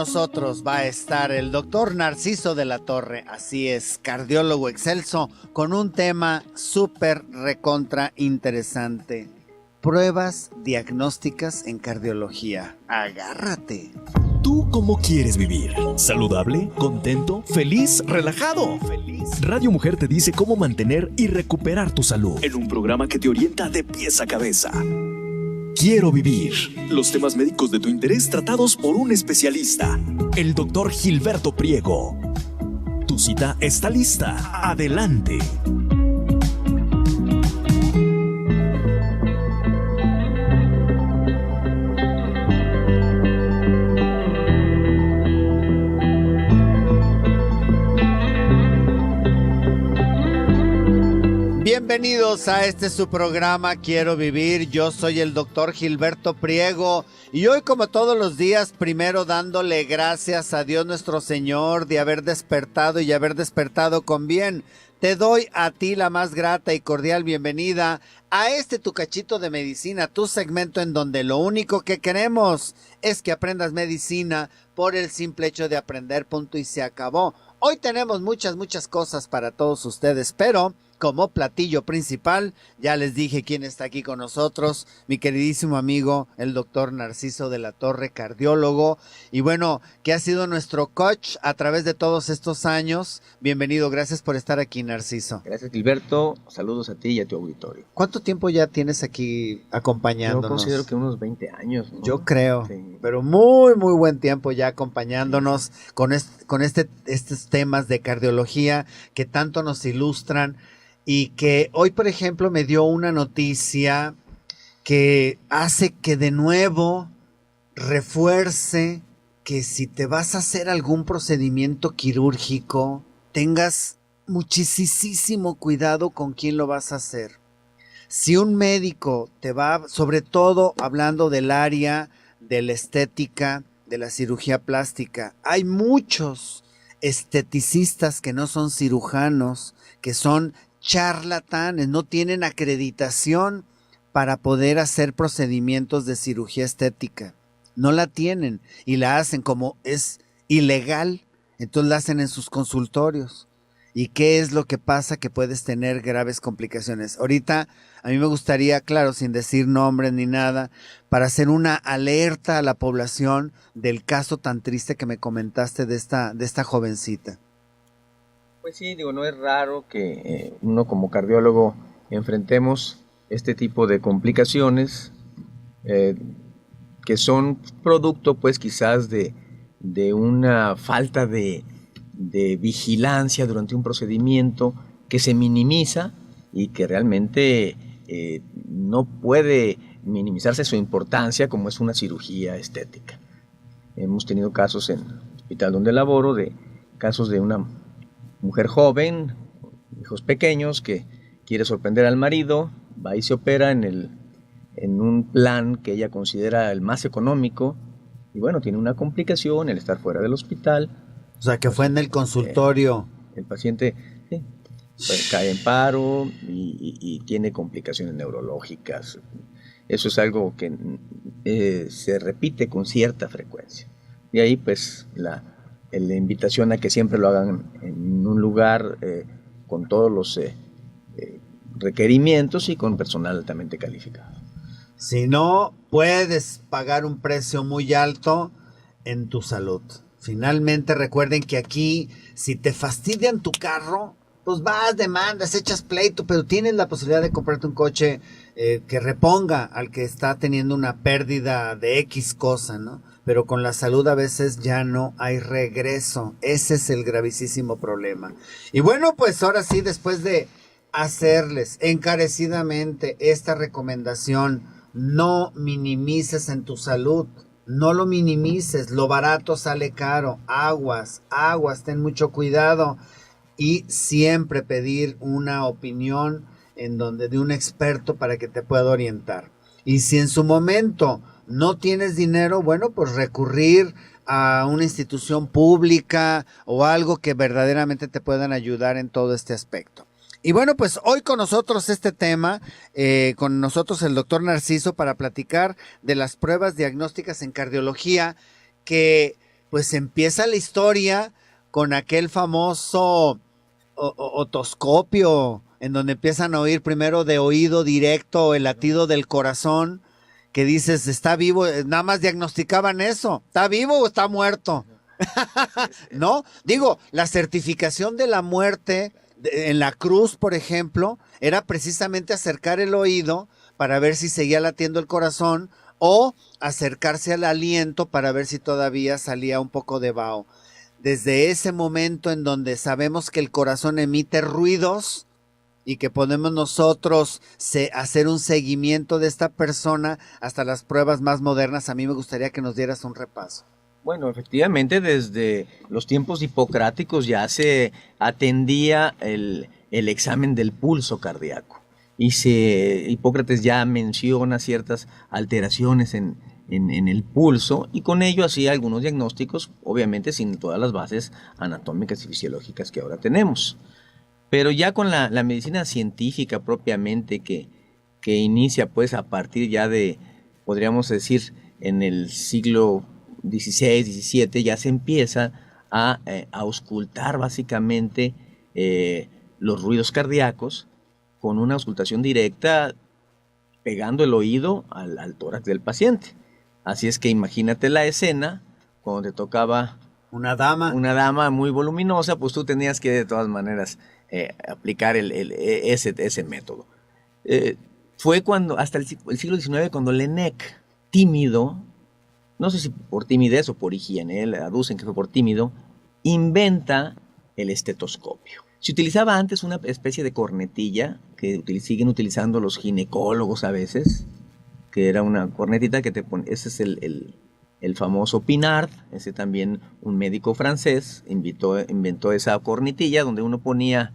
nosotros va a estar el doctor Narciso de la Torre, así es, cardiólogo excelso, con un tema súper recontra interesante. Pruebas diagnósticas en cardiología. Agárrate. ¿Tú cómo quieres vivir? ¿Saludable? ¿Contento? ¿Feliz? ¿Relajado? Radio Mujer te dice cómo mantener y recuperar tu salud en un programa que te orienta de pies a cabeza. Quiero vivir. Los temas médicos de tu interés tratados por un especialista, el doctor Gilberto Priego. Tu cita está lista. Adelante. Bienvenidos a su programa Quiero Vivir. Yo soy el doctor Gilberto Priego y hoy, como todos los días, primero dándole gracias a Dios nuestro Señor de haber despertado y haber despertado con bien. Te doy a ti la más grata y cordial bienvenida a tu cachito de medicina, tu segmento en donde lo único que queremos es que aprendas medicina por el simple hecho de aprender, punto y se acabó. Hoy tenemos muchas cosas para todos ustedes, pero como platillo principal, ya les dije quién está aquí con nosotros, mi queridísimo amigo, el doctor Narciso de la Torre, cardiólogo, y bueno, que ha sido nuestro coach a través de todos estos años. Bienvenido, gracias por estar aquí, Narciso. Gracias, Gilberto, saludos a ti y a tu auditorio. ¿Cuánto tiempo ya tienes aquí acompañándonos? Yo considero que unos 20 años, ¿no? Yo creo, sí. Pero muy buen tiempo ya acompañándonos con estos temas de cardiología que tanto nos ilustran. Y que hoy, por ejemplo, me dio una noticia que hace que de nuevo refuerce que si te vas a hacer algún procedimiento quirúrgico, tengas muchísimo cuidado con quién lo vas a hacer. Si un médico te va, sobre todo hablando del área de la estética, de la cirugía plástica, hay muchos esteticistas que no son cirujanos, que son charlatanes, no tienen acreditación para poder hacer procedimientos de cirugía estética. No la tienen y la hacen como es ilegal, entonces la hacen en sus consultorios. ¿Y qué es lo que pasa? Que puedes tener graves complicaciones. Ahorita a mí me gustaría, claro, sin decir nombres ni nada, para hacer una alerta a la población del caso tan triste que me comentaste de esta jovencita. Pues sí, no es raro que uno como cardiólogo enfrentemos este tipo de complicaciones que son producto, pues quizás de una falta de vigilancia durante un procedimiento que se minimiza y que realmente no puede minimizarse su importancia como es una cirugía estética. Hemos tenido casos en el hospital donde laboro, de casos de una mujer joven, hijos pequeños, que quiere sorprender al marido, va y se opera en un plan que ella considera el más económico, y bueno, tiene una complicación, el estar fuera del hospital. O sea, que fue en el consultorio. El paciente pues, cae en paro y tiene complicaciones neurológicas. Eso es algo que se repite con cierta frecuencia. Y ahí pues la invitación a que siempre lo hagan en un lugar con todos los requerimientos y con personal altamente calificado. Si no, puedes pagar un precio muy alto en tu salud. Finalmente, recuerden que aquí, si te fastidian tu carro, pues vas, demandas, echas pleito, pero tienes la posibilidad de comprarte un coche que reponga al que está teniendo una pérdida de X cosa, ¿no? Pero con la salud a veces ya no hay regreso. Ese es el gravísimo problema. Y bueno, pues ahora sí, después de hacerles encarecidamente esta recomendación, no minimices en tu salud. No lo minimices, lo barato sale caro. Aguas, ten mucho cuidado. Y siempre pedir una opinión de un experto para que te pueda orientar. Y si en su momento no tienes dinero, bueno, pues recurrir a una institución pública o algo que verdaderamente te puedan ayudar en todo este aspecto. Y bueno, pues hoy con nosotros con nosotros el doctor Narciso para platicar de las pruebas diagnósticas en cardiología que pues empieza la historia con aquel famoso otoscopio, en donde empiezan a oír primero de oído directo el latido del corazón, que dices, está vivo, nada más diagnosticaban eso, ¿está vivo o está muerto? ¿No? Digo, la certificación de la muerte en la cruz, por ejemplo, era precisamente acercar el oído para ver si seguía latiendo el corazón o acercarse al aliento para ver si todavía salía un poco de vaho. Desde ese momento en donde sabemos que el corazón emite ruidos y que podemos nosotros hacer un seguimiento de esta persona hasta las pruebas más modernas, a mí me gustaría que nos dieras un repaso. Bueno, efectivamente, desde los tiempos hipocráticos ya se atendía el examen del pulso cardíaco. Y Hipócrates ya menciona ciertas alteraciones en el pulso y con ello hacía algunos diagnósticos, obviamente sin todas las bases anatómicas y fisiológicas que ahora tenemos. Pero ya con la medicina científica propiamente que inicia pues a partir ya de, podríamos decir, en el siglo XVI, XVII, ya se empieza a auscultar básicamente los ruidos cardíacos con una auscultación directa pegando el oído al tórax del paciente. Así es que imagínate la escena cuando te tocaba una dama muy voluminosa, pues tú tenías que de todas maneras aplicar ese método. Fue cuando, hasta el siglo XIX, cuando Laennec, tímido, no sé si por timidez o por higiene, aducen que fue por tímido, inventa el estetoscopio. Se utilizaba antes una especie de cornetilla que siguen utilizando los ginecólogos a veces, que era una cornetita que te pone, ese es el famoso Pinard, ese también un médico francés inventó esa cornetilla donde uno ponía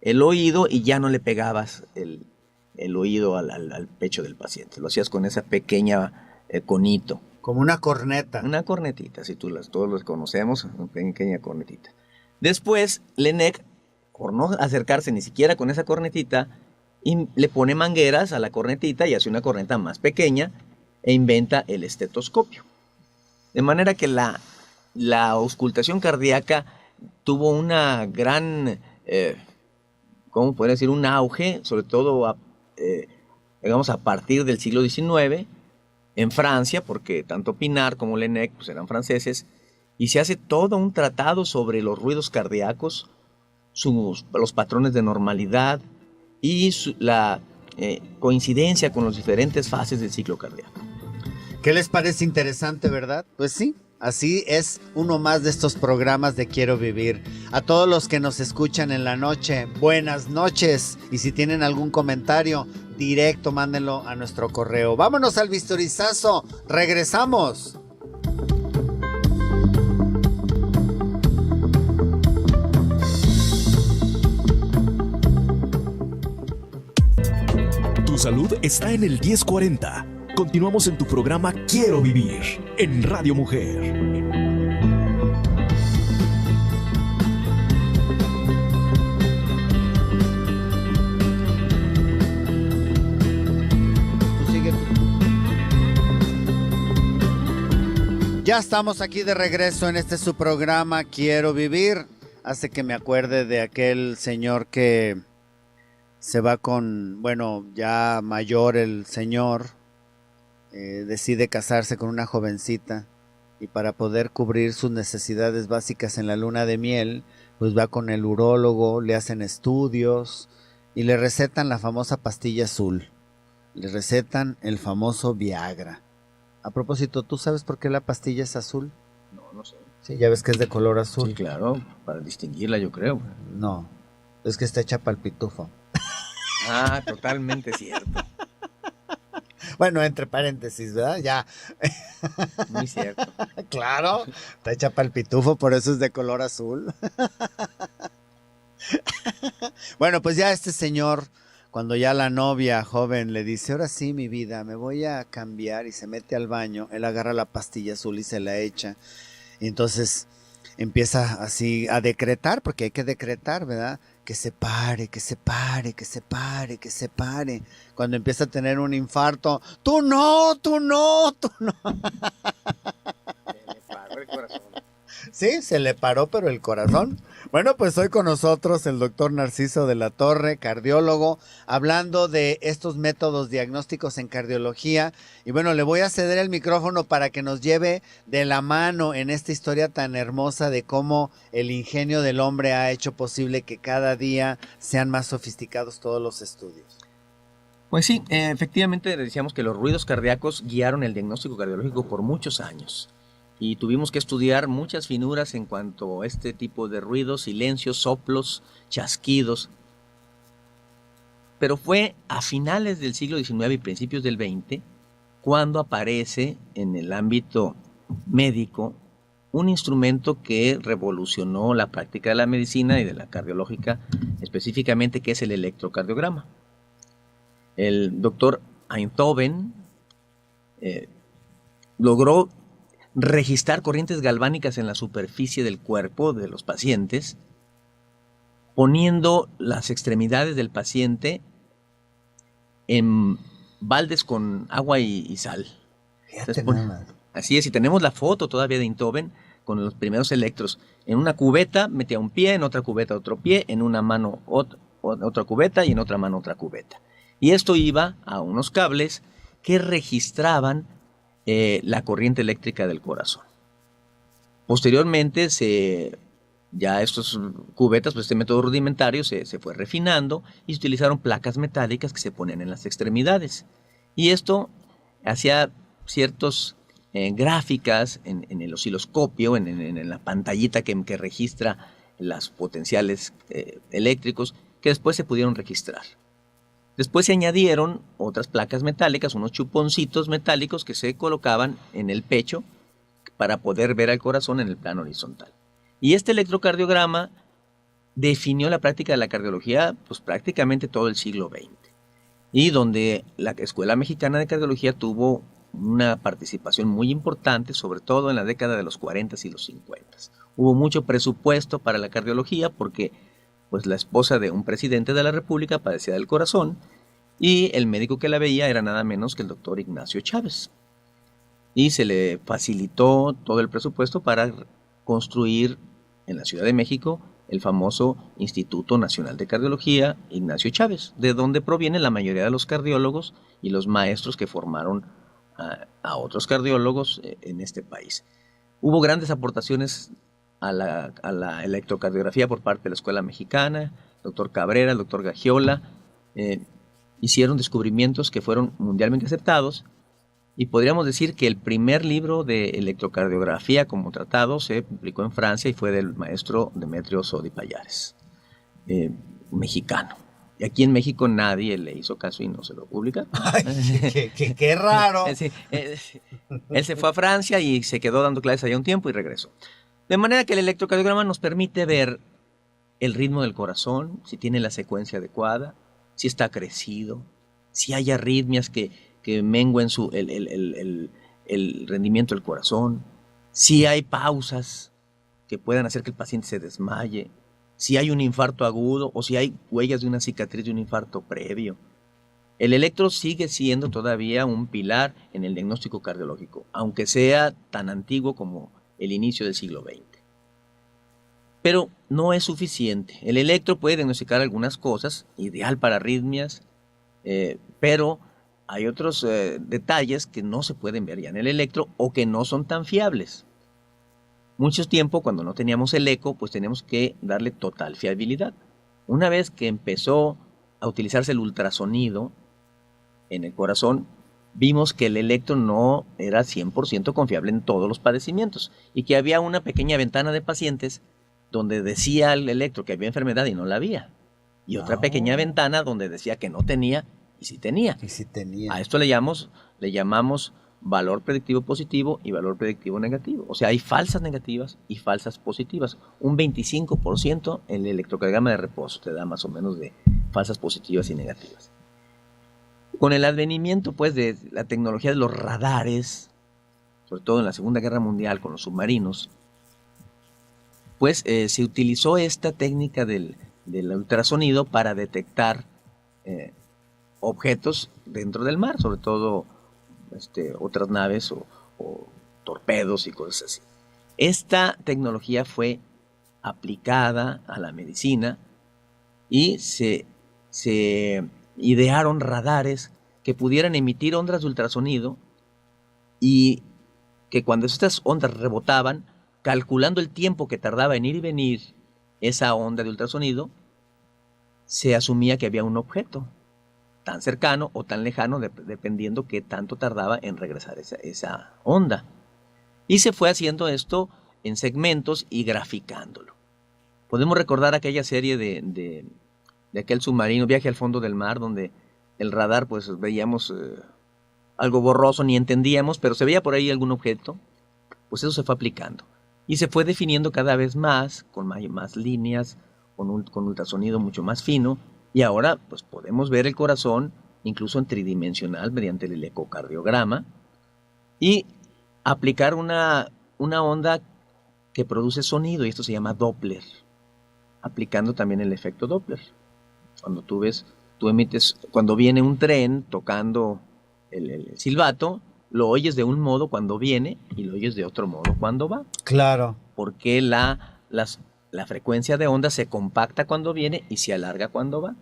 el oído y ya no le pegabas el oído al pecho del paciente, lo hacías con esa pequeña conito. Como una corneta. Una cornetita, si todos los conocemos, una pequeña cornetita. Después, Laennec, por no acercarse ni siquiera con esa cornetita, le pone mangueras a la cornetita y hace una corneta más pequeña e inventa el estetoscopio. De manera que la auscultación cardíaca tuvo una gran, ¿cómo podría decir? Un auge, sobre todo digamos a partir del siglo XIX, en Francia, porque tanto Pinard como Laennec pues, eran franceses, y se hace todo un tratado sobre los ruidos cardíacos, los patrones de normalidad y la coincidencia con las diferentes fases del ciclo cardíaco. ¿Qué les parece interesante, verdad? Pues sí, así es uno más de estos programas de Quiero Vivir. A todos los que nos escuchan en la noche, buenas noches. Y si tienen algún comentario, directo, mándenlo a nuestro correo. Vámonos al vistorizazo, regresamos. Tu salud está en el 1040. Continuamos en tu programa Quiero Vivir en Radio Mujer. Ya estamos aquí de regreso en este su programa Quiero Vivir. Hace que me acuerde de aquel señor que se va con, bueno, ya mayor el señor, decide casarse con una jovencita y para poder cubrir sus necesidades básicas en la luna de miel, pues va con el urólogo, le hacen estudios y le recetan la famosa pastilla azul, le recetan el famoso Viagra. A propósito, ¿tú sabes por qué la pastilla es azul? No sé. Sí, ya ves que es de color azul. Sí, claro, para distinguirla yo creo. No, es que está hecha para el pitufo. Ah, totalmente cierto. Bueno, entre paréntesis, ¿verdad? Ya. Muy cierto. Claro, está hecha para el pitufo, por eso es de color azul. Bueno, pues ya este señor, cuando ya la novia joven le dice, ahora sí, mi vida, me voy a cambiar, y se mete al baño, él agarra la pastilla azul y se la echa. Y entonces empieza así a decretar, porque hay que decretar, ¿verdad? Que se pare, que se pare, que se pare, que se pare. Cuando empieza a tener un infarto, tú no, tú no, tú no. Me paró el corazón. Sí, se le paró, pero el corazón. Bueno, pues hoy con nosotros el doctor Narciso de la Torre, cardiólogo, hablando de estos métodos diagnósticos en cardiología. Y bueno, le voy a ceder el micrófono para que nos lleve de la mano en esta historia tan hermosa de cómo el ingenio del hombre ha hecho posible que cada día sean más sofisticados todos los estudios. Pues sí, efectivamente decíamos que los ruidos cardíacos guiaron el diagnóstico cardiológico por muchos años. Y tuvimos que estudiar muchas finuras en cuanto a este tipo de ruidos, silencios, soplos, chasquidos. Pero fue a finales del siglo XIX y principios del XX cuando aparece en el ámbito médico un instrumento que revolucionó la práctica de la medicina y de la cardiológica específicamente, que es el electrocardiograma. El doctor Einthoven logró registrar corrientes galvánicas en la superficie del cuerpo de los pacientes, poniendo las extremidades del paciente en baldes con agua y sal. Así es, y tenemos la foto todavía de Einthoven con los primeros electros. En una cubeta metía un pie, en otra cubeta otro pie, en una mano otra cubeta y en otra mano otra cubeta. Y esto iba a unos cables que registraban la corriente eléctrica del corazón. Posteriormente, ya estos cubetas, pues este método rudimentario se fue refinando y se utilizaron placas metálicas que se ponen en las extremidades. Y esto hacía ciertas gráficas en el osciloscopio, en la pantallita que registra las potenciales eléctricos, que después se pudieron registrar. Después se añadieron otras placas metálicas, unos chuponcitos metálicos que se colocaban en el pecho para poder ver al corazón en el plano horizontal. Y este electrocardiograma definió la práctica de la cardiología pues prácticamente todo el siglo XX. Y donde la Escuela Mexicana de Cardiología tuvo una participación muy importante, sobre todo en la década de los 40 y los 50. Hubo mucho presupuesto para la cardiología porque pues la esposa de un presidente de la República padecía del corazón y el médico que la veía era nada menos que el doctor Ignacio Chávez. Y se le facilitó todo el presupuesto para construir en la Ciudad de México el famoso Instituto Nacional de Cardiología Ignacio Chávez, de donde provienen la mayoría de los cardiólogos y los maestros que formaron a otros cardiólogos en este país. Hubo grandes aportaciones a la electrocardiografía por parte de la Escuela Mexicana, el doctor Cabrera, el doctor Gagiola, hicieron descubrimientos que fueron mundialmente aceptados y podríamos decir que el primer libro de electrocardiografía como tratado se publicó en Francia y fue del maestro Demetrio Sodi Pallares, mexicano. Y aquí en México nadie le hizo caso y no se lo publicaron. Ay, qué raro. Sí, él se fue a Francia y se quedó dando clases allá un tiempo y regresó. De manera que el electrocardiograma nos permite ver el ritmo del corazón, si tiene la secuencia adecuada, si está crecido, si hay arritmias que menguen el rendimiento del corazón, si hay pausas que puedan hacer que el paciente se desmaye, si hay un infarto agudo o si hay huellas de una cicatriz de un infarto previo. El electro sigue siendo todavía un pilar en el diagnóstico cardiológico, aunque sea tan antiguo como el inicio del siglo XX. Pero no es suficiente. El electro puede diagnosticar algunas cosas, ideal para arritmias, pero hay otros detalles que no se pueden ver ya en el electro o que no son tan fiables. Mucho tiempo, cuando no teníamos el eco, pues teníamos que darle total fiabilidad. Una vez que empezó a utilizarse el ultrasonido en el corazón, vimos que el electro no era 100% confiable en todos los padecimientos y que había una pequeña ventana de pacientes donde decía el electro que había enfermedad y no la había. Y otra pequeña ventana donde decía que no tenía y sí tenía. A esto le llamamos valor predictivo positivo y valor predictivo negativo. O sea, hay falsas negativas y falsas positivas. Un 25% en el electrocardiograma de reposo te da más o menos de falsas positivas y negativas. Con el advenimiento pues de la tecnología de los radares, sobre todo en la Segunda Guerra Mundial con los submarinos, pues se utilizó esta técnica del ultrasonido para detectar objetos dentro del mar, sobre todo otras naves o torpedos y cosas así. Esta tecnología fue aplicada a la medicina y se idearon radares que pudieran emitir ondas de ultrasonido y que cuando estas ondas rebotaban, calculando el tiempo que tardaba en ir y venir esa onda de ultrasonido, se asumía que había un objeto tan cercano o tan lejano, dependiendo qué tanto tardaba en regresar esa onda. Y se fue haciendo esto en segmentos y graficándolo. Podemos recordar aquella serie de aquel submarino, Viaje al fondo del mar, donde el radar pues veíamos algo borroso, ni entendíamos, pero se veía por ahí algún objeto. Pues eso se fue aplicando. Y se fue definiendo cada vez más, con más líneas, con ultrasonido mucho más fino. Y ahora pues podemos ver el corazón incluso en tridimensional mediante el ecocardiograma y aplicar una onda que produce sonido, y esto se llama Doppler, aplicando también el efecto Doppler. Cuando tú emites, cuando viene un tren tocando el silbato, lo oyes de un modo cuando viene y lo oyes de otro modo cuando va. Claro. Porque la frecuencia de onda se compacta cuando viene y se alarga cuando va.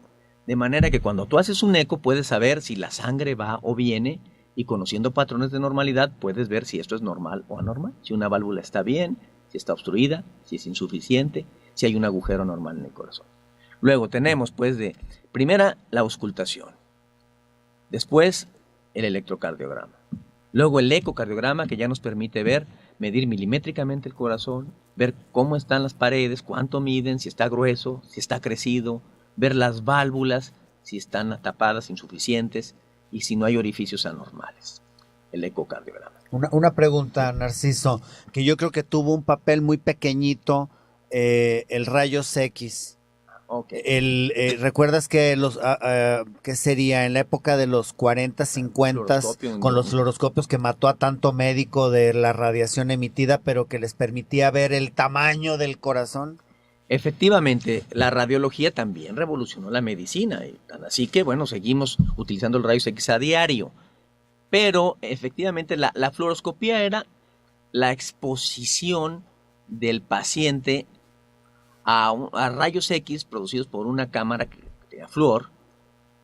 De manera que cuando tú haces un eco puedes saber si la sangre va o viene, y conociendo patrones de normalidad puedes ver si esto es normal o anormal, si una válvula está bien, si está obstruida, si es insuficiente, si hay un agujero normal en el corazón. Luego tenemos pues primera la auscultación, después el electrocardiograma, luego el ecocardiograma, que ya nos permite medir milimétricamente el corazón, ver cómo están las paredes, cuánto miden, si está grueso, si está crecido, ver las válvulas, si están tapadas, insuficientes, y si no hay orificios anormales. El ecocardiograma. Una pregunta, Narciso, que yo creo que tuvo un papel muy pequeñito, el rayos X. Okay. ¿Recuerdas que qué sería en la época de los 40, 50 con los fluoroscopios, que mató a tanto médico de la radiación emitida, pero que les permitía ver el tamaño del corazón? Efectivamente, la radiología también revolucionó la medicina, así que bueno, seguimos utilizando el rayos X a diario, pero efectivamente la fluoroscopía era la exposición del paciente a rayos X producidos por una cámara que tenía flúor,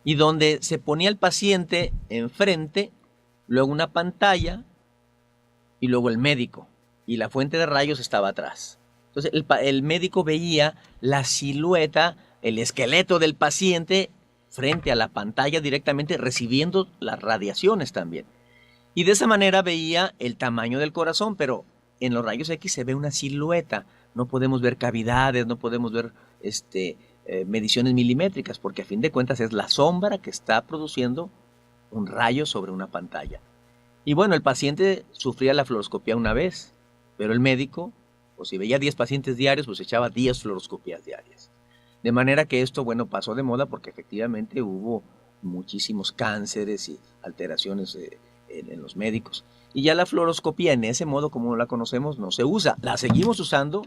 y donde se ponía el paciente enfrente, luego una pantalla y luego el médico, y la fuente de rayos estaba atrás. Entonces el médico veía la silueta, el esqueleto del paciente frente a la pantalla directamente, recibiendo las radiaciones también. Y de esa manera veía el tamaño del corazón, pero en los rayos X se ve una silueta. No podemos ver cavidades, no podemos ver mediciones milimétricas, porque a fin de cuentas es la sombra que está produciendo un rayo sobre una pantalla. Y bueno, el paciente sufría la fluoroscopía una vez, pero el médico, o si veía 10 pacientes diarios, pues echaba 10 fluoroscopías diarias. De manera que esto, bueno, pasó de moda porque efectivamente hubo muchísimos cánceres y alteraciones en los médicos. Y ya la fluoroscopía en ese modo como la conocemos no se usa. La seguimos usando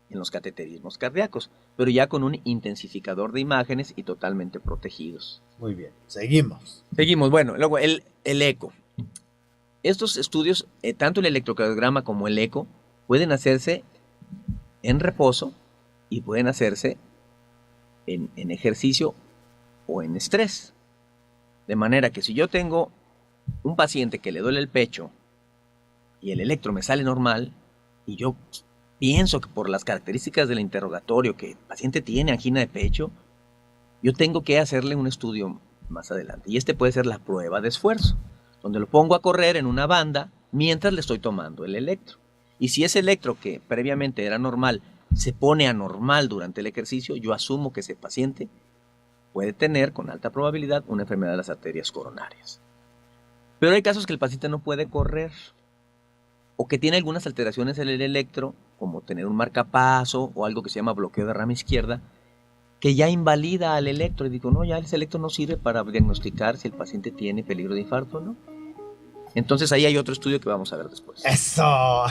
en los cateterismos cardíacos, pero ya con un intensificador de imágenes y totalmente protegidos. Muy bien, seguimos. Seguimos, bueno, luego el eco. Estos estudios, tanto el electrocardiograma como el eco, pueden hacerse en reposo y pueden hacerse en ejercicio o en estrés. De manera que si yo tengo un paciente que le duele el pecho y el electro me sale normal, y yo pienso que por las características del interrogatorio que el paciente tiene angina de pecho, yo tengo que hacerle un estudio más adelante. Y puede ser la prueba de esfuerzo, donde lo pongo a correr en una banda mientras le estoy tomando el electro. Y si ese electro que previamente era normal se pone anormal durante el ejercicio, yo asumo que ese paciente puede tener con alta probabilidad una enfermedad de las arterias coronarias. Pero hay casos que el paciente no puede correr, o que tiene algunas alteraciones en el electro, como tener un marcapaso o algo que se llama bloqueo de rama izquierda, que ya invalida al electro. Y digo, no, ya ese electro no sirve para diagnosticar si el paciente tiene peligro de infarto o no. Entonces ahí hay otro estudio que vamos a ver después. ¡Eso!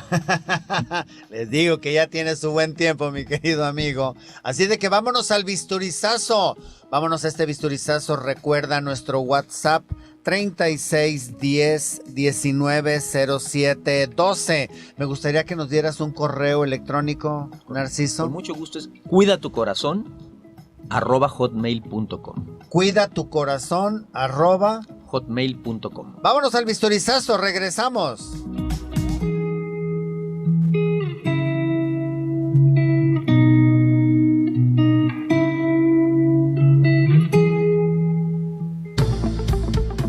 Les digo que ya tiene su buen tiempo, mi querido amigo. Así de que vámonos al bisturizazo. Vámonos a este bisturizazo. Recuerda nuestro WhatsApp 36 10 19 07 12. Me gustaría que nos dieras un correo electrónico, Narciso. Con mucho gusto, es cuidatucorazón@hotmail.com. Cuidatucorazón@hotmail.com. Vámonos al bisurizazo, regresamos.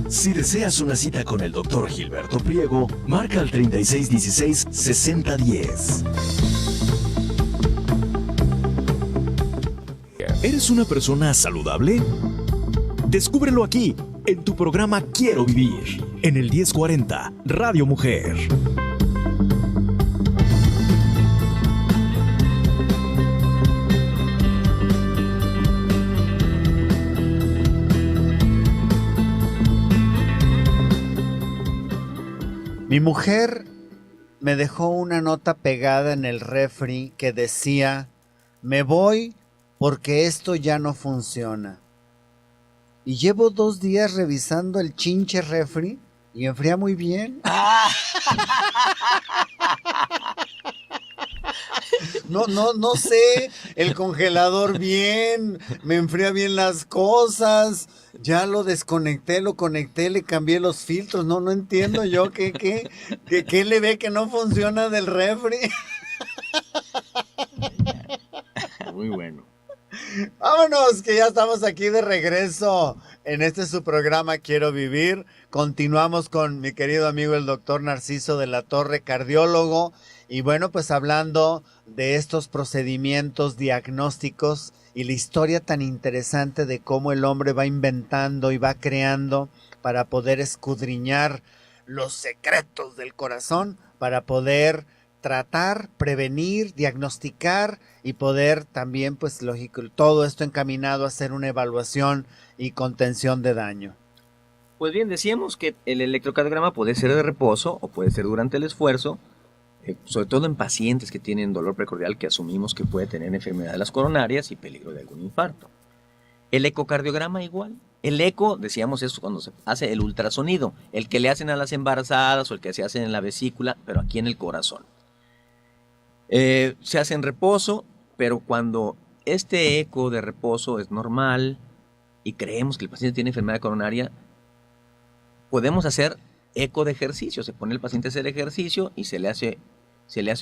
Si deseas una cita con el Dr. Gilberto Priego, marca al 3616-6010. ¿Eres una persona saludable? Descúbrelo aquí, en tu programa Quiero Vivir, en el 1040 Radio Mujer. Mi mujer me dejó una nota pegada en el refri que decía: me voy porque esto ya no funciona. Y llevo 2 días revisando el chinche refri y enfría muy bien. No sé, el congelador bien, me enfría bien las cosas, ya lo desconecté, lo conecté, le cambié los filtros, no entiendo yo qué le ve que no funciona del refri. Muy bueno. Vámonos, que ya estamos aquí de regreso en su programa Quiero Vivir. Continuamos con mi querido amigo el doctor Narciso de la Torre, cardiólogo. Y bueno, pues hablando de estos procedimientos diagnósticos y la historia tan interesante de cómo el hombre va inventando y va creando para poder escudriñar los secretos del corazón, para poder tratar, prevenir, diagnosticar y poder también, pues lógico, todo esto encaminado a hacer una evaluación y contención de daño. Pues bien, decíamos que el electrocardiograma puede ser de reposo o puede ser durante el esfuerzo, sobre todo en pacientes que tienen dolor precordial, que asumimos que puede tener enfermedad de las coronarias y peligro de algún infarto. El ecocardiograma igual. El eco, decíamos, es cuando se hace el ultrasonido, el que le hacen a las embarazadas o el que se hace en la vesícula, pero aquí en el corazón. Se hace en reposo, pero cuando este eco de reposo es normal y creemos que el paciente tiene enfermedad coronaria, podemos hacer eco de ejercicio. Se pone el paciente a hacer ejercicio y se le hace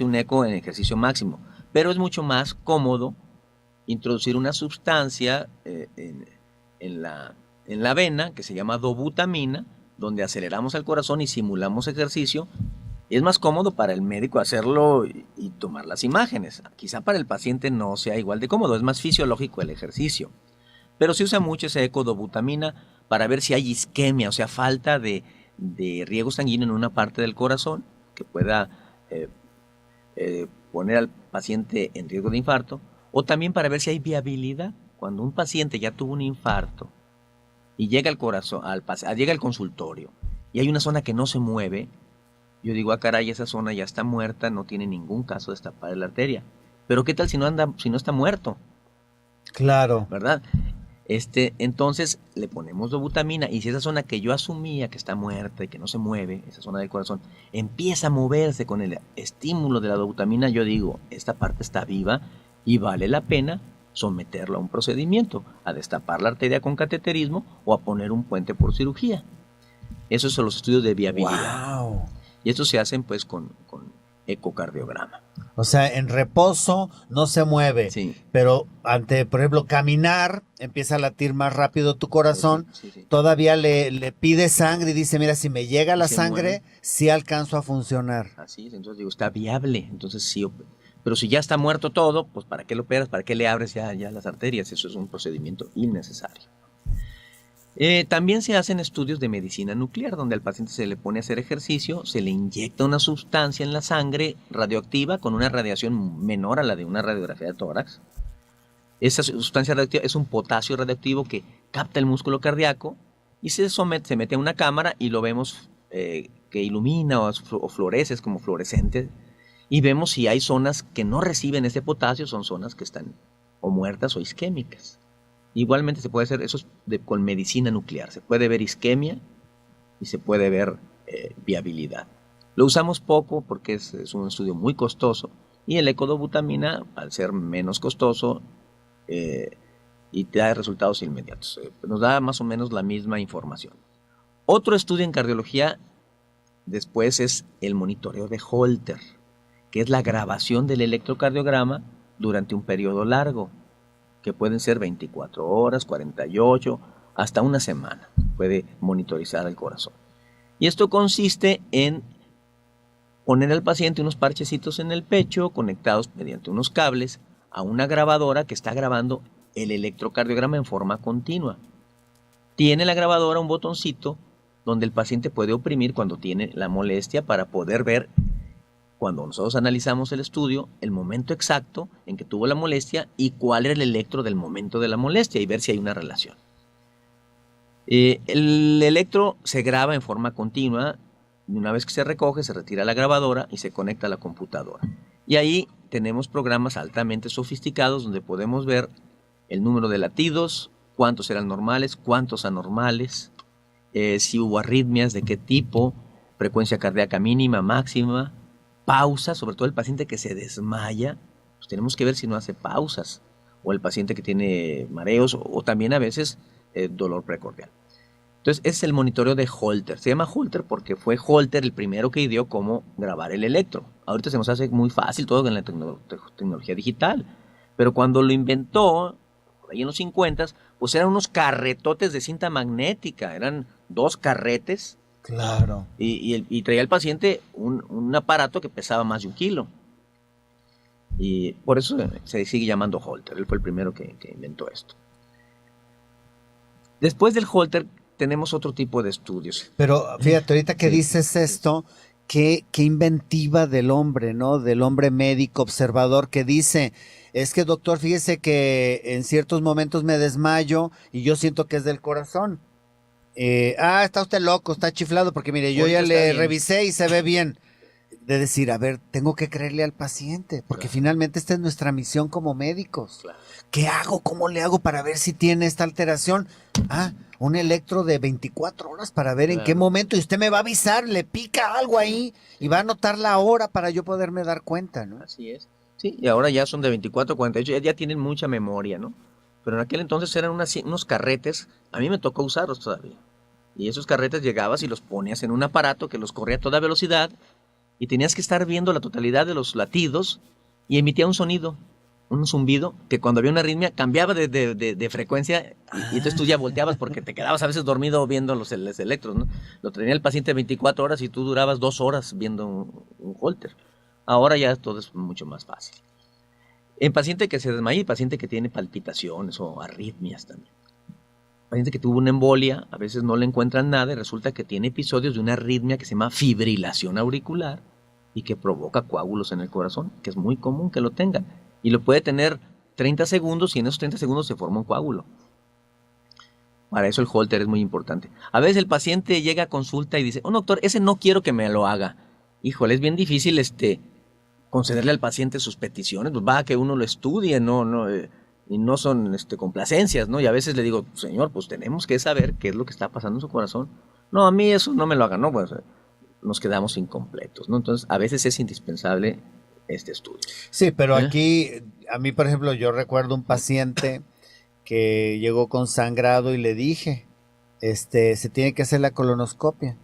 un eco en ejercicio máximo. Pero es mucho más cómodo introducir una sustancia en la vena que se llama dobutamina, donde aceleramos el corazón y simulamos ejercicio. Es más cómodo para el médico hacerlo y tomar las imágenes. Quizá para el paciente no sea igual de cómodo, es más fisiológico el ejercicio. Pero se usa mucho ese eco dobutamina para ver si hay isquemia, o sea, falta de riego sanguíneo en una parte del corazón que pueda poner al paciente en riesgo de infarto, o también para ver si hay viabilidad. Cuando un paciente ya tuvo un infarto y llega al corazón, llega al consultorio y hay una zona que no se mueve, yo digo, caray, esa zona ya está muerta, no tiene ningún caso de destapar la arteria. Pero ¿qué tal si no está muerto? Claro. ¿Verdad? Entonces le ponemos dobutamina, y si esa zona que yo asumía que está muerta y que no se mueve, esa zona del corazón, empieza a moverse con el estímulo de la dobutamina, yo digo, esta parte está viva y vale la pena someterlo a un procedimiento, a destapar la arteria con cateterismo o a poner un puente por cirugía. Esos son los estudios de viabilidad. Wow. Y estos se hacen pues con ecocardiograma. O sea, en reposo no se mueve, sí. Pero por ejemplo, caminar, empieza a latir más rápido tu corazón, sí. Todavía le pide sangre y dice, mira, si me llega la sangre, sí alcanzo a funcionar. Así es, entonces digo, está viable, entonces sí. Pero si ya está muerto todo, pues ¿para qué lo operas? ¿Para qué le abres ya las arterias? Eso es un procedimiento innecesario. También se hacen estudios de medicina nuclear, donde al paciente se le pone a hacer ejercicio, se le inyecta una sustancia en la sangre radioactiva con una radiación menor a la de una radiografía de tórax. Esa sustancia radioactiva es un potasio radioactivo que capta el músculo cardíaco y se mete a una cámara y lo vemos que ilumina o florece, es como fluorescente, y vemos si hay zonas que no reciben ese potasio, son zonas que están o muertas o isquémicas. Igualmente se puede hacer eso con medicina nuclear. Se puede ver isquemia y se puede ver viabilidad. Lo usamos poco porque es un estudio muy costoso, y el ecodobutamina, al ser menos costoso y te da resultados inmediatos, nos da más o menos la misma información. Otro estudio en cardiología después es el monitoreo de Holter, que es la grabación del electrocardiograma durante un periodo largo, que pueden ser 24 horas, 48, hasta una semana. Puede monitorizar el corazón. Y esto consiste en poner al paciente unos parchecitos en el pecho, conectados mediante unos cables a una grabadora que está grabando el electrocardiograma en forma continua. Tiene la grabadora un botoncito donde el paciente puede oprimir cuando tiene la molestia para poder ver, cuando nosotros analizamos el estudio, el momento exacto en que tuvo la molestia y cuál era el electro del momento de la molestia, y ver si hay una relación. El electro se graba en forma continua, y una vez que se recoge, se retira la grabadora y se conecta a la computadora. Y ahí tenemos programas altamente sofisticados donde podemos ver el número de latidos, cuántos eran normales, cuántos anormales, si hubo arritmias, de qué tipo, frecuencia cardíaca mínima, máxima, pausa, sobre todo el paciente que se desmaya, pues tenemos que ver si no hace pausas, o el paciente que tiene mareos, o también a veces dolor precordial. Entonces, ese es el monitoreo de Holter. Se llama Holter porque fue Holter el primero que dio cómo grabar el electro. Ahorita se nos hace muy fácil todo en la tecnología digital, pero cuando lo inventó, ahí en los 50, pues eran unos carretotes de cinta magnética, eran 2 carretes. Claro. Y traía al paciente un aparato que pesaba más de 1 kilo. Y por eso se sigue llamando Holter. Él fue el primero que inventó esto. Después del Holter tenemos otro tipo de estudios. Pero fíjate, ahorita que Sí. dices esto, qué inventiva del hombre, ¿no? Del hombre médico observador que dice, es que doctor, fíjese que en ciertos momentos me desmayo y yo siento que es del corazón. Está usted loco, está chiflado, porque mire, yo Ahorita ya está le bien. revisé y se ve bien. De decir, a ver, tengo que creerle al paciente, porque Claro. finalmente esta es nuestra misión como médicos. Claro. ¿Qué hago? ¿Cómo le hago para ver si tiene esta alteración? Un electro de 24 horas para ver en qué Claro. momento, y usted me va a avisar, le pica algo ahí y va a anotar la hora para yo poderme dar cuenta, ¿no? Así es. Sí, y ahora ya son de 24 a 48, ya tienen mucha memoria, ¿no? Pero en aquel entonces eran unos carretes, a mí me tocó usarlos todavía. Y esos carretes llegabas y los ponías en un aparato que los corría a toda velocidad y tenías que estar viendo la totalidad de los latidos y emitía un sonido, un zumbido, que cuando había una arritmia cambiaba de frecuencia y entonces tú ya volteabas porque te quedabas a veces dormido viendo los electros, ¿no? Lo tenía el paciente 24 horas y tú durabas 2 horas viendo un Holter. Ahora ya todo es mucho más fácil. En paciente que se desmaya y paciente que tiene palpitaciones o arritmias también. Paciente que tuvo una embolia, a veces no le encuentran nada y resulta que tiene episodios de una arritmia que se llama fibrilación auricular y que provoca coágulos en el corazón, que es muy común que lo tengan. Y lo puede tener 30 segundos y en esos 30 segundos se forma un coágulo. Para eso el Holter es muy importante. A veces el paciente llega a consulta y dice, doctor, ese no quiero que me lo haga. Híjole, es bien difícil concederle al paciente sus peticiones, pues va a que uno lo estudie, y no son complacencias, ¿no? Y a veces le digo, señor, pues tenemos que saber qué es lo que está pasando en su corazón. No, a mí eso no me lo hagan, no, pues nos quedamos incompletos, ¿no? Entonces, a veces es indispensable este estudio. Sí, pero aquí, a mí, por ejemplo, yo recuerdo un paciente que llegó con sangrado y le dije, se tiene que hacer la colonoscopia.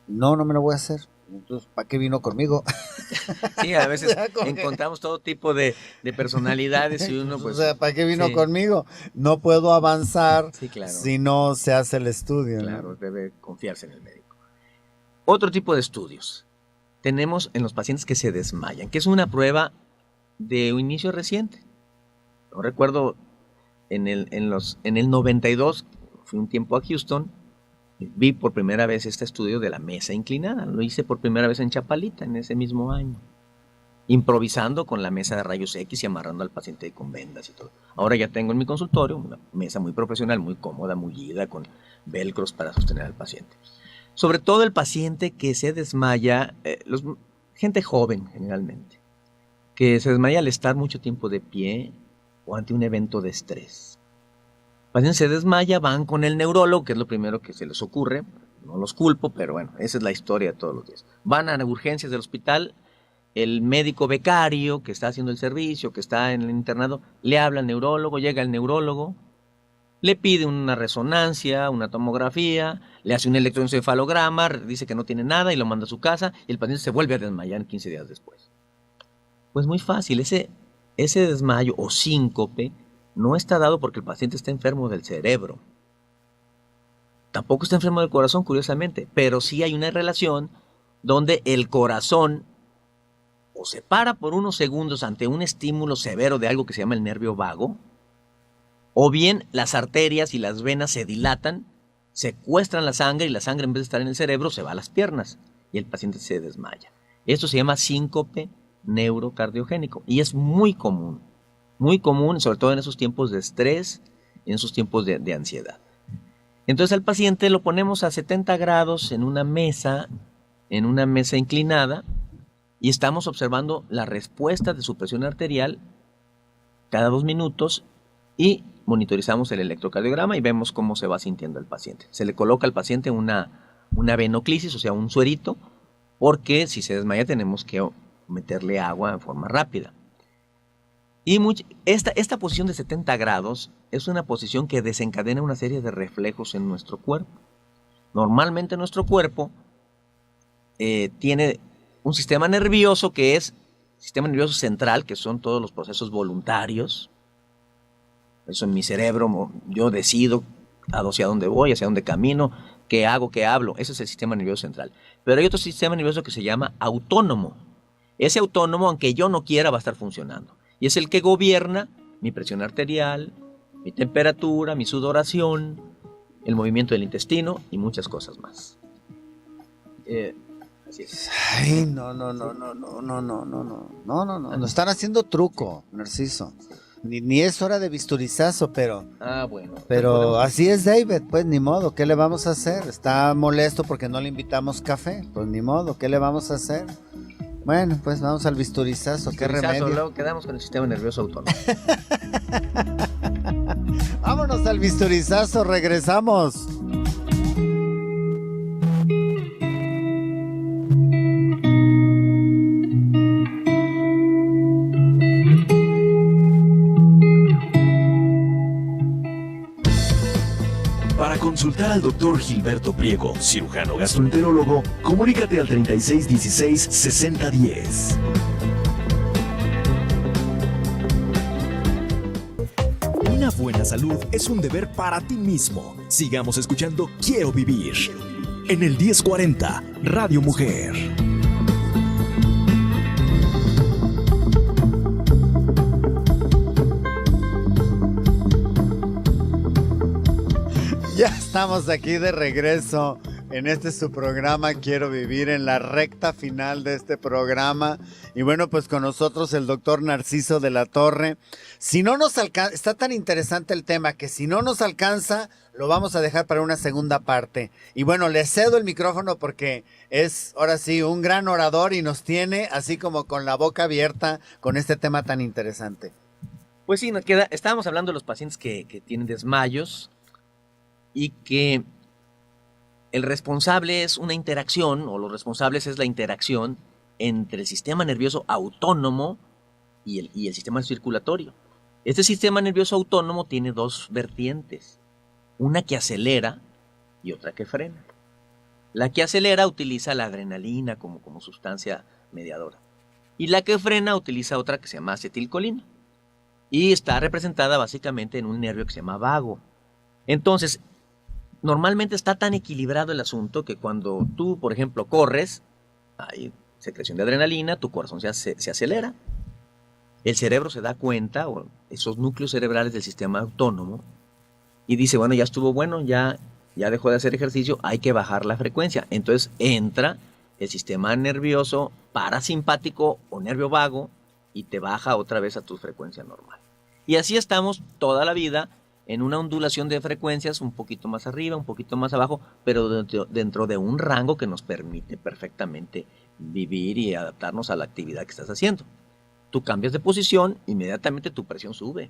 No me lo voy a hacer. Entonces, ¿para qué vino conmigo? Sí, a veces encontramos todo tipo de personalidades y uno pues... O sea, ¿para qué vino conmigo? No puedo avanzar si no se hace el estudio. Claro, ¿no? debe confiarse en el médico. Otro tipo de estudios tenemos en los pacientes que se desmayan, que es una prueba de un inicio reciente. Yo recuerdo en el 92, fui un tiempo a Houston, vi por primera vez este estudio de la mesa inclinada. Lo hice por primera vez en Chapalita en ese mismo año, improvisando con la mesa de rayos X y amarrando al paciente con vendas y todo. Ahora ya tengo en mi consultorio una mesa muy profesional, muy cómoda, mullida, con velcros para sostener al paciente. Sobre todo el paciente que se desmaya, gente joven generalmente, que se desmaya al estar mucho tiempo de pie o ante un evento de estrés. El paciente se desmaya, van con el neurólogo, que es lo primero que se les ocurre, no los culpo, pero bueno, esa es la historia de todos los días. Van a urgencias del hospital, el médico becario que está haciendo el servicio, que está en el internado, le habla al neurólogo, llega el neurólogo, le pide una resonancia, una tomografía, le hace un electroencefalograma, dice que no tiene nada y lo manda a su casa y el paciente se vuelve a desmayar 15 días después. Pues muy fácil, ese desmayo o síncope no está dado porque el paciente está enfermo del cerebro. Tampoco está enfermo del corazón, curiosamente, pero sí hay una relación donde el corazón o se para por unos segundos ante un estímulo severo de algo que se llama el nervio vago, o bien las arterias y las venas se dilatan, secuestran la sangre y la sangre en vez de estar en el cerebro se va a las piernas y el paciente se desmaya. Esto se llama síncope neurocardiogénico y es muy común, sobre todo en esos tiempos de estrés, en esos tiempos de ansiedad. Entonces al paciente lo ponemos a 70 grados en una mesa inclinada y estamos observando la respuesta de su presión arterial cada 2 minutos y monitorizamos el electrocardiograma y vemos cómo se va sintiendo el paciente. Se le coloca al paciente una venoclisis, o sea, un suerito, porque si se desmaya tenemos que meterle agua en forma rápida. Y esta posición de 70 grados es una posición que desencadena una serie de reflejos en nuestro cuerpo. Normalmente nuestro cuerpo tiene un sistema nervioso que es sistema nervioso central, que son todos los procesos voluntarios. Eso en mi cerebro, yo decido hacia dónde voy, hacia dónde camino, qué hago, qué hablo. Ese es el sistema nervioso central. Pero hay otro sistema nervioso que se llama autónomo. Ese autónomo, aunque yo no quiera, va a estar funcionando. Y es el que gobierna mi presión arterial, mi temperatura, mi sudoración, el movimiento del intestino y muchas cosas más. Así es. Ay, no. Nos están haciendo truco, Narciso. Ni es hora de bisturizazo, pero... Bueno. Pero así es David, pues ni modo, ¿qué le vamos a hacer? Está molesto porque no le invitamos café, pues ni modo, ¿qué le vamos a hacer? Bueno, pues vamos al bisturizazo, qué remedio. Luego quedamos con el sistema nervioso autónomo. Vámonos al bisturizazo, regresamos. Para consultar al Dr. Gilberto Priego, cirujano gastroenterólogo, comunícate al 3616-6010. Una buena salud es un deber para ti mismo. Sigamos escuchando Quiero Vivir en el 1040 Radio Mujer. Ya estamos aquí de regreso en su programa Quiero Vivir, en la recta final de este programa. Y bueno, pues con nosotros el doctor Narciso de la Torre. Si no nos alcanza, está tan interesante el tema que si no nos alcanza, lo vamos a dejar para una segunda parte. Y bueno, le cedo el micrófono porque es ahora sí un gran orador y nos tiene así como con la boca abierta con este tema tan interesante. Pues sí, estábamos hablando de los pacientes que tienen desmayos y que el responsable es una interacción, o los responsables es la interacción entre el sistema nervioso autónomo y el sistema circulatorio. Este sistema nervioso autónomo tiene 2 vertientes, una que acelera y otra que frena. La que acelera utiliza la adrenalina como sustancia mediadora, y la que frena utiliza otra que se llama acetilcolina, y está representada básicamente en un nervio que se llama vago. Entonces, normalmente está tan equilibrado el asunto que cuando tú, por ejemplo, corres, hay secreción de adrenalina, tu corazón se acelera, el cerebro se da cuenta, o esos núcleos cerebrales del sistema autónomo, y dice, bueno, ya estuvo bueno, ya dejó de hacer ejercicio, hay que bajar la frecuencia. Entonces entra el sistema nervioso parasimpático o nervio vago y te baja otra vez a tu frecuencia normal. Y así estamos toda la vida, en una ondulación de frecuencias un poquito más arriba, un poquito más abajo, pero dentro de un rango que nos permite perfectamente vivir y adaptarnos a la actividad que estás haciendo. Tú cambias de posición, inmediatamente tu presión sube.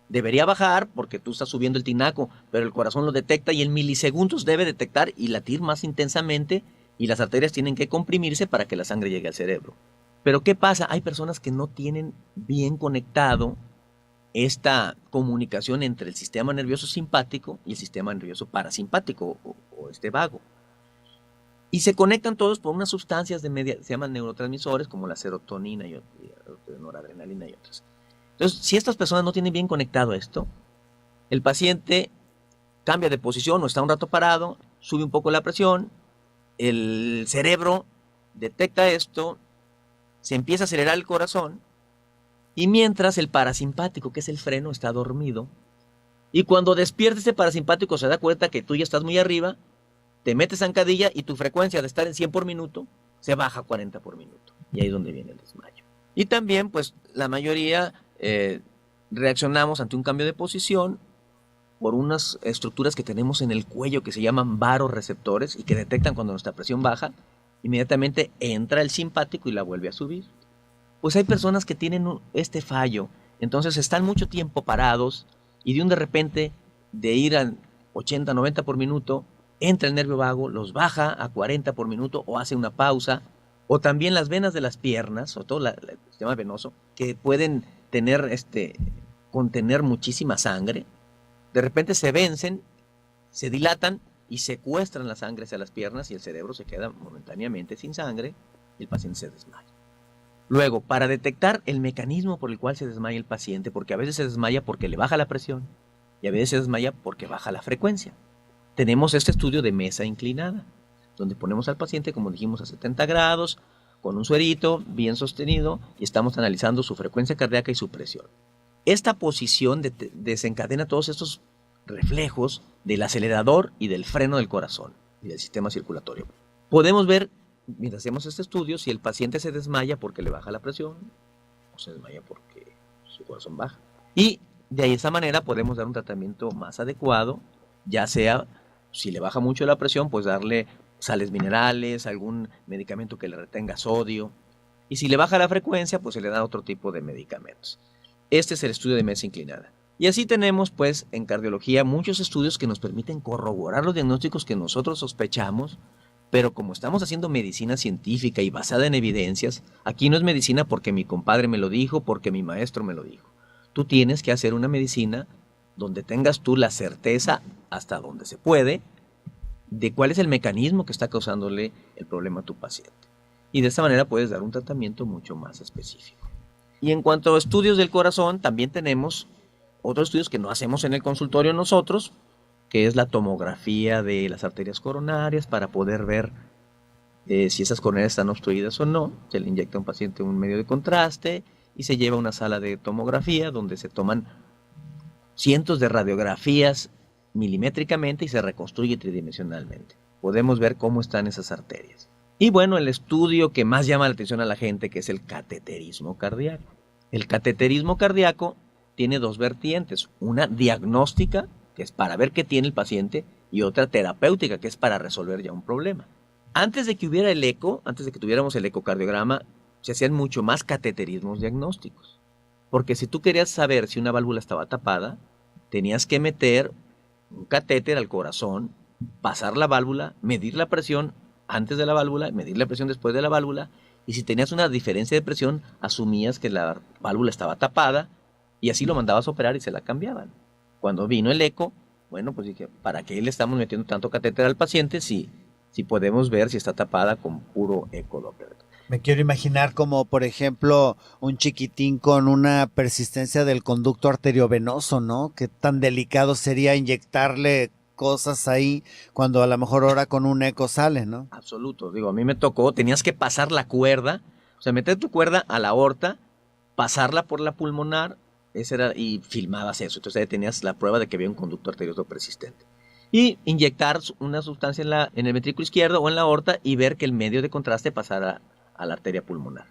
debería bajar porque tú estás subiendo el tinaco, pero el corazón lo detecta y en milisegundos debe detectar y latir más intensamente y las arterias tienen que comprimirse para que la sangre llegue al cerebro. Pero ¿qué pasa? Hay personas que no tienen bien conectado esta comunicación entre el sistema nervioso simpático y el sistema nervioso parasimpático o este vago. Y se conectan todos por unas sustancias se llaman neurotransmisores como la serotonina y noradrenalina y otras. Entonces, si estas personas no tienen bien conectado esto, el paciente cambia de posición o está un rato parado, sube un poco la presión, el cerebro detecta esto, se empieza a acelerar el corazón, y mientras el parasimpático, que es el freno, está dormido, y cuando despierta ese parasimpático se da cuenta que tú ya estás muy arriba, te metes zancadilla y tu frecuencia de estar en 100 por minuto se baja a 40 por minuto. Y ahí es donde viene el desmayo. Y también, pues, la mayoría reaccionamos ante un cambio de posición por unas estructuras que tenemos en el cuello que se llaman varoreceptores y que detectan cuando nuestra presión baja, inmediatamente entra el simpático y la vuelve a subir. Pues hay personas que tienen este fallo, entonces están mucho tiempo parados y de repente de ir a 80, 90 por minuto, entra el nervio vago, los baja a 40 por minuto o hace una pausa, o también las venas de las piernas, sobre todo el sistema venoso, que pueden contener muchísima sangre, de repente se vencen, se dilatan y secuestran la sangre hacia las piernas y el cerebro se queda momentáneamente sin sangre y el paciente se desmaya. Luego, para detectar el mecanismo por el cual se desmaya el paciente, porque a veces se desmaya porque le baja la presión y a veces se desmaya porque baja la frecuencia, tenemos este estudio de mesa inclinada, donde ponemos al paciente, como dijimos, a 70 grados, con un suerito bien sostenido y estamos analizando su frecuencia cardíaca y su presión. Esta posición desencadena todos estos reflejos del acelerador y del freno del corazón y del sistema circulatorio. Podemos ver, mientras hacemos este estudio, si el paciente se desmaya porque le baja la presión o se desmaya porque su corazón baja. Y de esa manera podemos dar un tratamiento más adecuado, ya sea, si le baja mucho la presión, pues darle sales minerales, algún medicamento que le retenga sodio. Y si le baja la frecuencia, pues se le da otro tipo de medicamentos. Este es el estudio de mesa inclinada. Y así tenemos, pues, en cardiología muchos estudios que nos permiten corroborar los diagnósticos que nosotros sospechamos, pero como estamos haciendo medicina científica y basada en evidencias, aquí no es medicina porque mi compadre me lo dijo, porque mi maestro me lo dijo. Tú tienes que hacer una medicina donde tengas tú la certeza, hasta donde se puede, de cuál es el mecanismo que está causándole el problema a tu paciente. Y de esta manera puedes dar un tratamiento mucho más específico. Y en cuanto a estudios del corazón, también tenemos otros estudios que no hacemos en el consultorio nosotros, que es la tomografía de las arterias coronarias para poder ver si esas coronarias están obstruidas o no. Se le inyecta a un paciente un medio de contraste y se lleva a una sala de tomografía donde se toman cientos de radiografías milimétricamente y se reconstruye tridimensionalmente. Podemos ver cómo están esas arterias. Y bueno, el estudio que más llama la atención a la gente, que es el cateterismo cardíaco. El cateterismo cardíaco tiene dos vertientes, una diagnóstica, que es para ver qué tiene el paciente, y otra terapéutica, que es para resolver ya un problema. Antes de que hubiera el eco, antes de que tuviéramos el ecocardiograma, se hacían mucho más cateterismos diagnósticos. Porque si tú querías saber si una válvula estaba tapada, tenías que meter un catéter al corazón, pasar la válvula, medir la presión antes de la válvula, medir la presión después de la válvula, y si tenías una diferencia de presión, asumías que la válvula estaba tapada, y así lo mandabas a operar y se la cambiaban. Cuando vino el eco, bueno, pues dije, ¿para qué le estamos metiendo tanto catéter al paciente si podemos ver si está tapada con puro ecodoppler? Me quiero imaginar como, por ejemplo, un chiquitín con una persistencia del conducto arteriovenoso, ¿no? Qué tan delicado sería inyectarle cosas ahí cuando a lo mejor ahora con un eco sale, ¿no? Absoluto. Digo, a mí me tocó, tenías que pasar la cuerda, o sea, meter tu cuerda a la aorta, pasarla por la pulmonar, y filmabas eso. Entonces ahí tenías la prueba de que había un conducto arterioso persistente. Y inyectar una sustancia en el ventrículo izquierdo o en la aorta y ver que el medio de contraste pasara a la arteria pulmonar.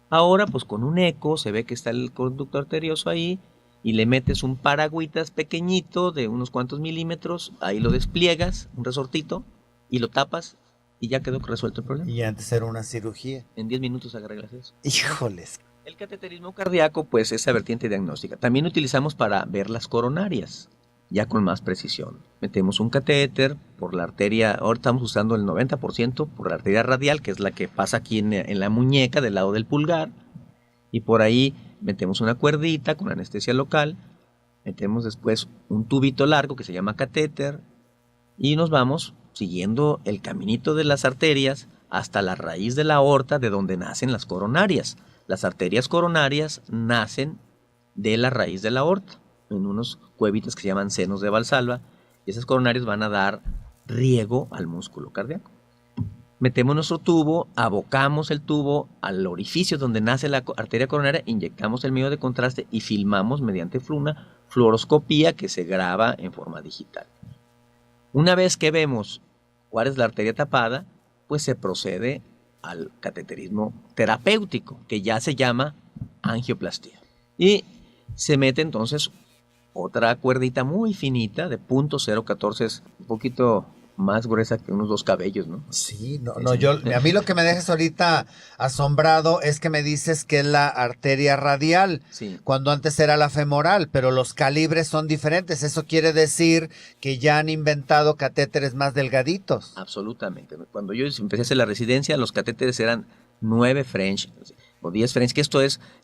Ahora, pues con un eco se ve que está el conducto arterioso ahí y le metes un paragüitas pequeñito de unos cuantos milímetros, ahí lo despliegas, un resortito, y lo tapas y ya quedó resuelto el problema. Y antes era una cirugía. En 10 minutos arreglas eso. Híjoles. El cateterismo cardíaco, pues, es esa vertiente diagnóstica. También utilizamos para ver las coronarias, ya con más precisión. Metemos un catéter por la arteria, ahora estamos usando el 90% por la arteria radial, que es la que pasa aquí en la muñeca del lado del pulgar, y por ahí metemos una cuerdita con anestesia local, metemos después un tubito largo que se llama catéter, y nos vamos siguiendo el caminito de las arterias hasta la raíz de la aorta, de donde nacen las coronarias. Las arterias coronarias nacen de la raíz de la aorta, en unos cuevitas que se llaman senos de Valsalva, y esas coronarias van a dar riego al músculo cardíaco. Metemos nuestro tubo, abocamos el tubo al orificio donde nace la arteria coronaria, inyectamos el medio de contraste y filmamos mediante una fluoroscopía que se graba en forma digital. Una vez que vemos cuál es la arteria tapada, pues se procede al cateterismo terapéutico, que ya se llama angioplastía. Y se mete entonces otra cuerdita muy finita de .014, es un poquito más gruesa que unos 2 cabellos, ¿no? Sí, a mí lo que me dejas ahorita asombrado es que me dices que es la arteria radial, Sí. cuando antes era la femoral, pero los calibres son diferentes. Eso quiere decir que ya han inventado catéteres más delgaditos. Absolutamente. Cuando yo empecé a hacer la residencia, los catéteres eran 9 French o 10 French, que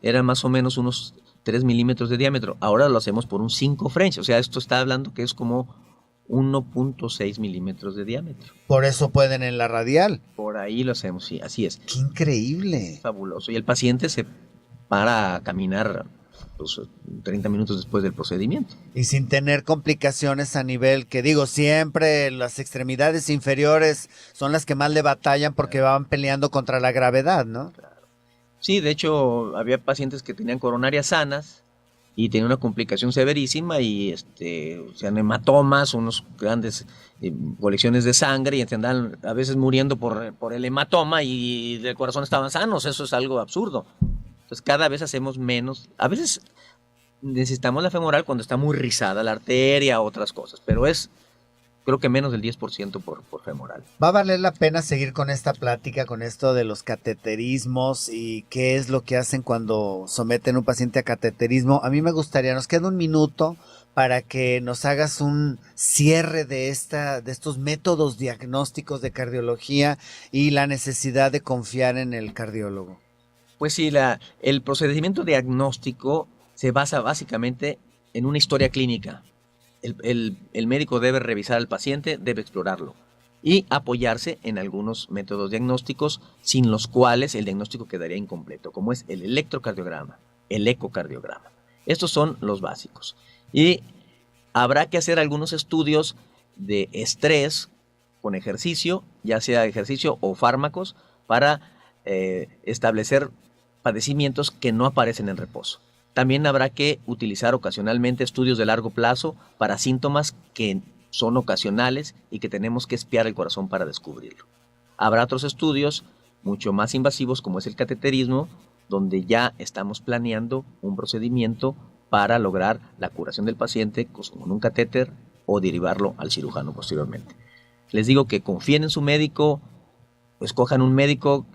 eran más o menos unos 3 milímetros de diámetro. Ahora lo hacemos por un 5 French, o sea, esto está hablando que es como 1.6 milímetros de diámetro. Por eso pueden en la radial. Por ahí lo hacemos, sí, así es. ¡Qué increíble! Fabuloso. Y el paciente se para a caminar 30 minutos después del procedimiento. Y sin tener complicaciones a nivel, que digo, siempre las extremidades inferiores son las que más le batallan porque van peleando contra la gravedad, ¿no? Claro. Sí, de hecho, había pacientes que tenían coronarias sanas y tenían una complicación severísima y sean hematomas, unos grandes colecciones de sangre y andaban a veces muriendo por el hematoma y del corazón estaban sanos. Eso es algo absurdo. Entonces cada vez hacemos menos. A veces necesitamos la femoral cuando está muy rizada la arteria, otras cosas, pero creo que menos del 10% por femoral. Va a valer la pena seguir con esta plática, con esto de los cateterismos y qué es lo que hacen cuando someten a un paciente a cateterismo. A mí me gustaría, nos queda un minuto para que nos hagas un cierre de estos métodos diagnósticos de cardiología y la necesidad de confiar en el cardiólogo. Pues sí, el procedimiento diagnóstico se basa básicamente en una historia clínica. El médico debe revisar al paciente, debe explorarlo y apoyarse en algunos métodos diagnósticos sin los cuales el diagnóstico quedaría incompleto, como es el electrocardiograma, el ecocardiograma. Estos son los básicos. Y habrá que hacer algunos estudios de estrés con ejercicio, ya sea ejercicio o fármacos, para establecer padecimientos que no aparecen en reposo. También habrá que utilizar ocasionalmente estudios de largo plazo para síntomas que son ocasionales y que tenemos que espiar el corazón para descubrirlo. Habrá otros estudios mucho más invasivos como es el cateterismo, donde ya estamos planeando un procedimiento para lograr la curación del paciente con un catéter o derivarlo al cirujano posteriormente. Les digo que confíen en su médico, escojan un médico,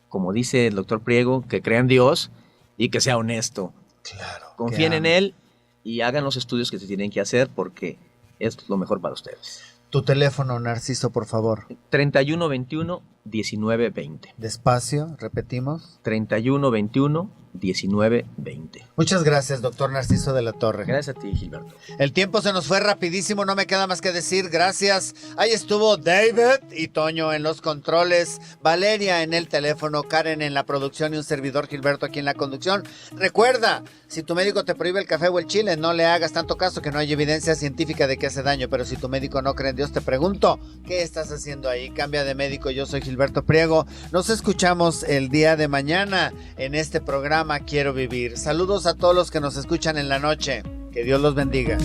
como dice el doctor Priego, que crea en Dios y que sea honesto. Claro. Confíen en él y hagan los estudios que se tienen que hacer porque es lo mejor para ustedes. Tu teléfono, Narciso, por favor. 3121-1920. Despacio, repetimos. 3121-1920. Muchas gracias, doctor Narciso de la Torre. Gracias a ti, Gilberto. El tiempo se nos fue rapidísimo, no me queda más que decir gracias. Ahí estuvo David y Toño en los controles, Valeria en el teléfono, Karen en la producción y un servidor Gilberto aquí en la conducción. Recuerda, si tu médico te prohíbe el café o el chile, no le hagas tanto caso, que no hay evidencia científica de que hace daño. Pero si tu médico no cree en Dios, te pregunto, ¿qué estás haciendo ahí? Cambia de médico. Yo soy Gilberto Priego. Nos escuchamos el día de mañana en este programa Quiero Vivir. Saludos a todos los que nos escuchan en la noche. Que Dios los bendiga.